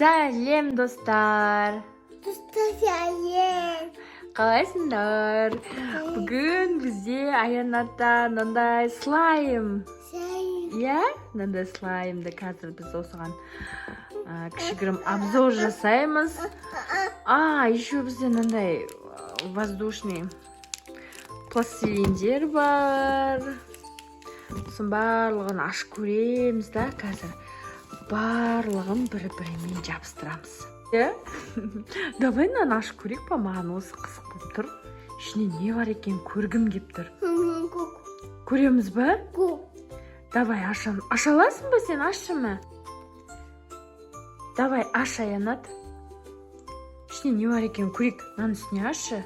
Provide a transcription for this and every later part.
Сәлем достар. Сәлем. Қалайсыңдар? Бүгін бізде Аянаттан мындай слайм. Иә, мындай слаймды қазір біз осыған кішігірім обзор жасаймыз. Еще бізде мындай воздушный пластилиндер бар. Сосын барлығын ашып көреміз да қазір. Барлығын бір-бірімен жабыстырамыз. Давай мынаны ашып көрейік па, маған осы қызық болып тұр. Ішіне не бар екен көргім кеп тұр. Көреміз ба? Давай аша аласың ба сен, ашшы ма? Давай аш, Аянат. Ішіне не бар екен көрейік. Мынаның үстіне ашшы.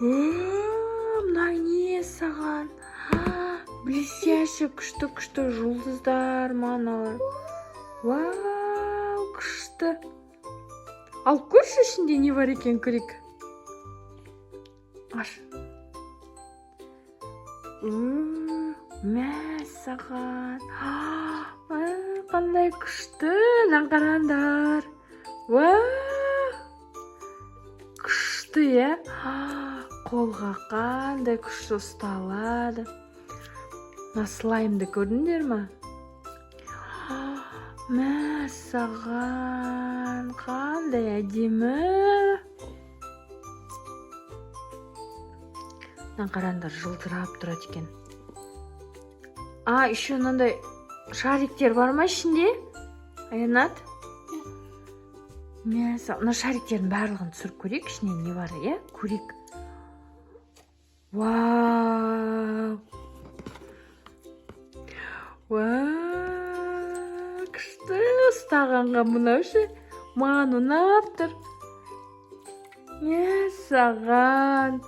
Мына не саған? Блестящий, күшті жұлдыздар мыналар. Вау, күшті. Ал көрші, ішінде не бар екен көрейік. Аш. Мәссаған. Қандай күшті, қараңдар. Күшті, е? Қолға қандай күшті ұсталады. Мына слаймды көрдіңдер ма? Мәссаған, қандай әдемі. Қараңдар, жылтырап тұрады екен. Еще мынандай шариктер бар ма ішінде? Аянат? Мына шариктердің барлығын түсіріп көрейік, ішіне не бар, е? Көрейік. Вау! Күшті ұстағанға мынау ше, маған ұнап тұр. Саған.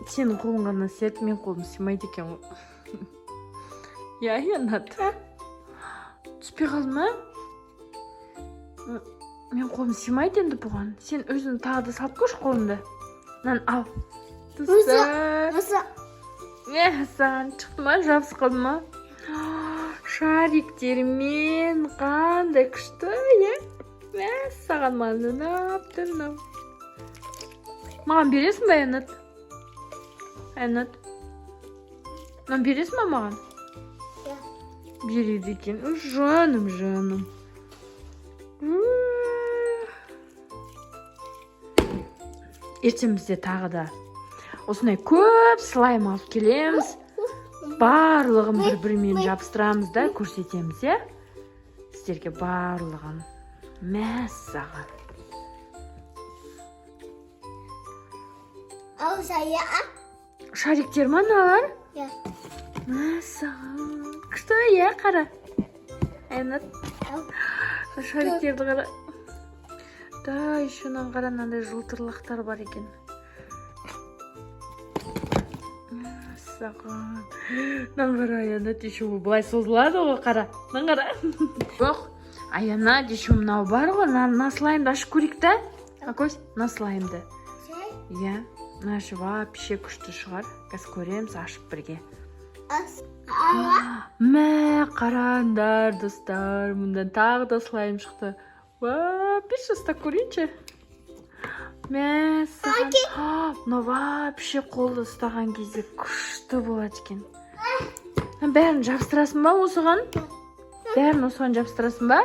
Сенің қолың ғана сет, мен қолым сыймайды екен. Аянат. Түспей қалды ма? Мен қолым сыймайды енді бұған. Сен өзің тағы да салып көрші қолыңды. Мынаны ал. Достар. Саған шықты ма? Жабыс қалды ма? Шариктермен қандай күшті, е? Саған маған ұнап тұр. Маған бересің ба, Аянат? Аянат? Маған бересің ба маған? Береді екен. Жаным. Ертең бізде тағы да осындай көп слайм алып келеміз. Барлығын бір-бірімен жабыстырамыз да көрсетеміз, е? Сіздерге барлығын. Мәссаған. Ал saya. Шариктер ма мыналар? Мәссаған. Күшті, е, қара. Аянат. Шариктерді қара. Да, еще қара мынандай жылтырлақтар бар екен. Саған. Қара, Аянат, еще бұлай созылады ғой, қара. Қара. Жоқ, Аянат, еще мынау бар ғой, мына слаймды ашып көрейік та. Көз, мына слаймды. Иә, мына вообще күшті шығар. Қазір көреміз, ашып бірге. Қараңдар, достар, мұндан тағы да слайм шықты. Бес жаста көрейінші. Мәссаған. Мұна вообще қолды ұстаған кезде күшті болады екен. Бәрін жабыстырасың ба осыған? Бәрін осыған жабыстырасың ба?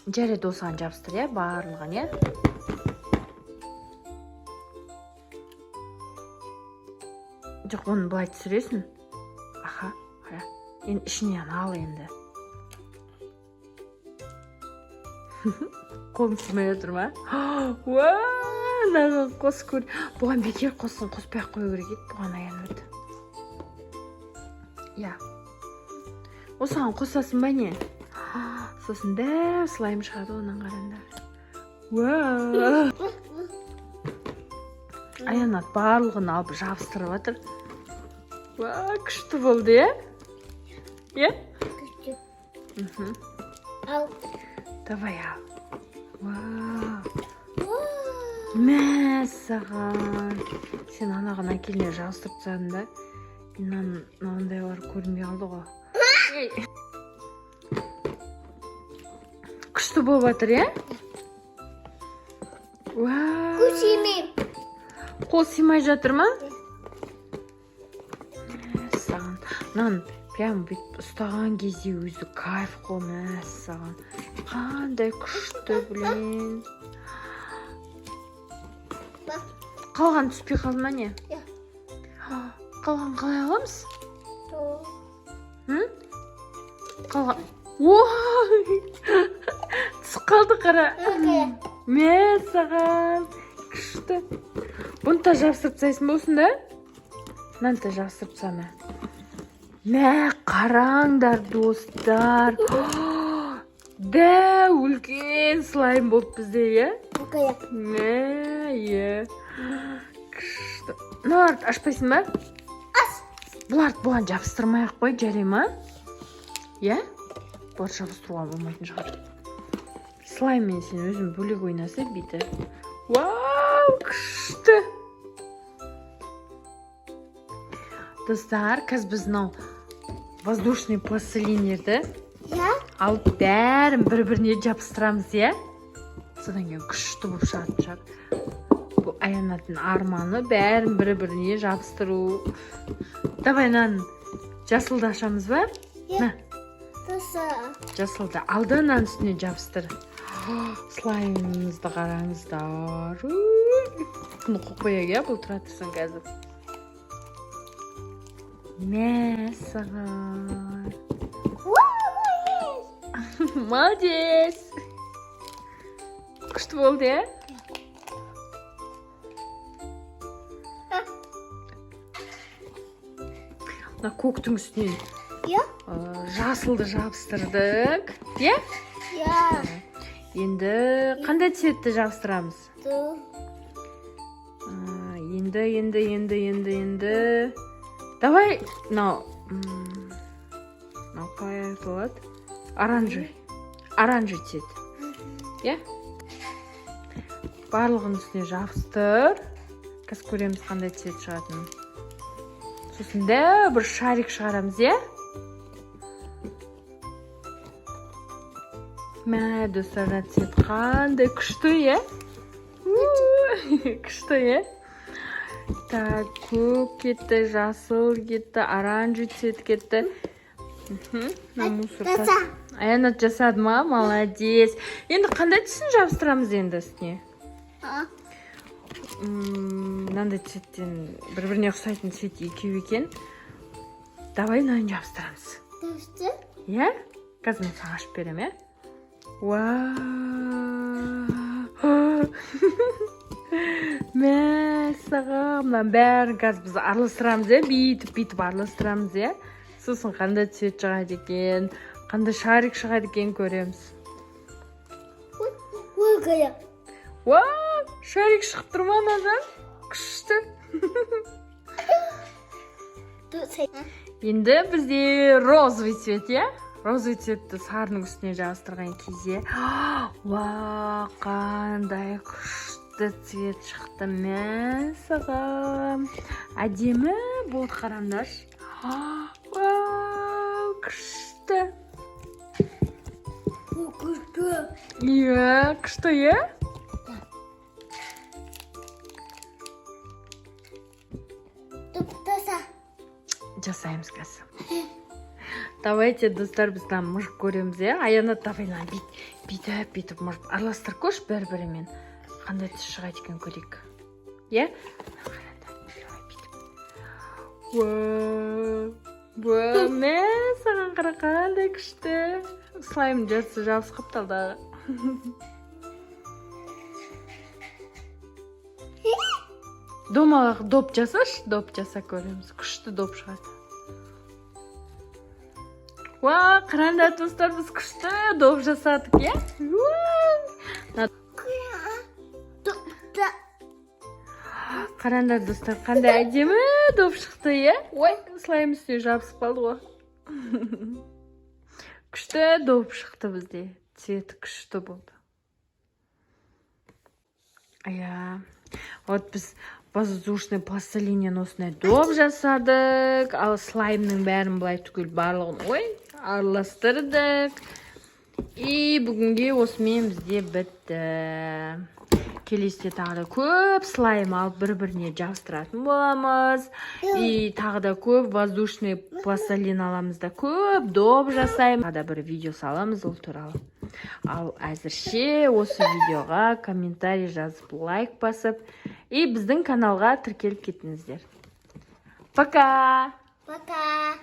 Жарайды, осыған жабыстыр, е? Барлығын, е? Жоқ, оны былай түсіресің. Аха, қара. Енді ішінен ал енді. Қолым сыймай отыр ма? Мынаған қос көр. Бұған бекер қосын, қоспай қою керек еді. Бұған Аянат. Иә. Осыған қосасың ба не? Сосын дәу слайм шығады онан қараңдар. Аянат барлығын алып жабыстырып жатыр. Күшті болды, е? Е? Күшті. Давай ал. Вау. Мә, мәссаған. Сен анаған әкеліне жабыстырып тастадың да. Мынандайлар көрінбей қалды ғой. Күшті болып жатыр, е? Қол симей. Қол симай жатыр ма? Мәссаған. Мынаны прям бүйтіп ұстаған кезде өзі кайф қой, мәссаған. Қандай күшті, блин. Қалған түспей қалды ма не? Қалған қалай аламыз? Қалған... Ой! Түсіп қалды қара. Мәссаған. Күшті. Бұны да жабыстырып тастайсың ба осында? Мынаны да жабыстырып тастама. Мә, қараңдар, достар. Да, үлкен слайм болып бізде, е? Мә, е. Күшті. Бұларды ашпайсың ба? Бұларды жабыстырмай-ақ қой, жарай ма? Е? Бұларды жабыстыруға болмайтын шығар. Слайммен сен өзің бөлек ойнаса бейті. Вау, күшті. Достар, қазір біз мынау воздушный пластилиндерді алып бәрін бір-біріне жабыстырамыз, е? Содан кейін күшті болып шығатын шығар. Бұл Аянаттың арманы бәрін бір-біріне жабыстыру. Давай нан жасылды ашамыз ба? На. Жасылды алды, нан үстіне жабыстыр. Слаймымызды қараңыздар. Бұны қояйық, е? Бұл тұра тұрсын қазір. Мәссаған. Молодец. Күшті болды, е? Мына көктің үстіне жасылды жабыстырдық. Е? Енді қандай цветті жабыстырамыз? Енді. Давай, мынау қалай айтылады? Оранжевый цвет. Е? Барлығын үстіне жабыстыр. Қазір көреміз қандай цвет шығатынын. Сосын да бір шарик шығарамыз, е? Мә, достар, цвет қандай күшті, е? Күшті, е? Так, көк кетті, жасыл кетті, оранжевый цвет кетті. Аянат жасады ма? Молодец. Енді қандай түсін жабыстырамыз енді үстіне? Мынандай цветтен бір-біріне ұқсайтын цвет екеу екен. Давай мынаны жабыстырамыз. Е? Қазір мен саған ашып берем, е? Мәссаған, мынаны бәрін қазір біз араластырамыз, е? Бүйтіп араластырамыз, е? Сосын қандай цвет шығады екен, қандай шарик шығады екен көреміз. Шарик шығып тұр ма мынадан? Күшті. Енді бізде розовый цвет, е? Розовый цветті сарының үстіне жабыстырған кезде. Қандай күшті цвет шықты, мәссаған. Әдемі болды, қараңдаршы. Күшті. Иә, күшті, е? Жасаймыз қазір. Давайте, достар, біз там мұжып көреміз, е? Аянат, давай бүйтіп мұжып араластырып көрші бір-бірімен. Қандай түс шығайды екен көрейік. Е? Мәссаған, қара қандай күшті. Слайм жасы жабыс қапталдағы. Домаға доп жасашы, доп жаса көреміз. Күшті доп шығады. Қараңдар, достар, біз күшті доп жасадық, е? Қараңдар, достар, қандай әдемі доп шықты, е? Ой, слайм үстіне жабысып қалды ғой. Күшті доп шықты бізде. Цветі күшті болды. Вот біз воздушный пластилиннен осындай доп жасадық. Ал слаймның бәрін былай түгел барлығын араластырдық. И бүгінге осымен бізде бітті. Келесте тағы да көп слайм алып бір-біріне жабыстыратын боламыз. И тағы да көп воздушный пластилин аламыз да көп доп жасаймыз. Тағы да бір видео саламыз ол туралы. Ал әзірше осы видеоға комментарий жазып, лайк басып, и біздің каналға тіркеліп кетіңіздер. Пока! Пока.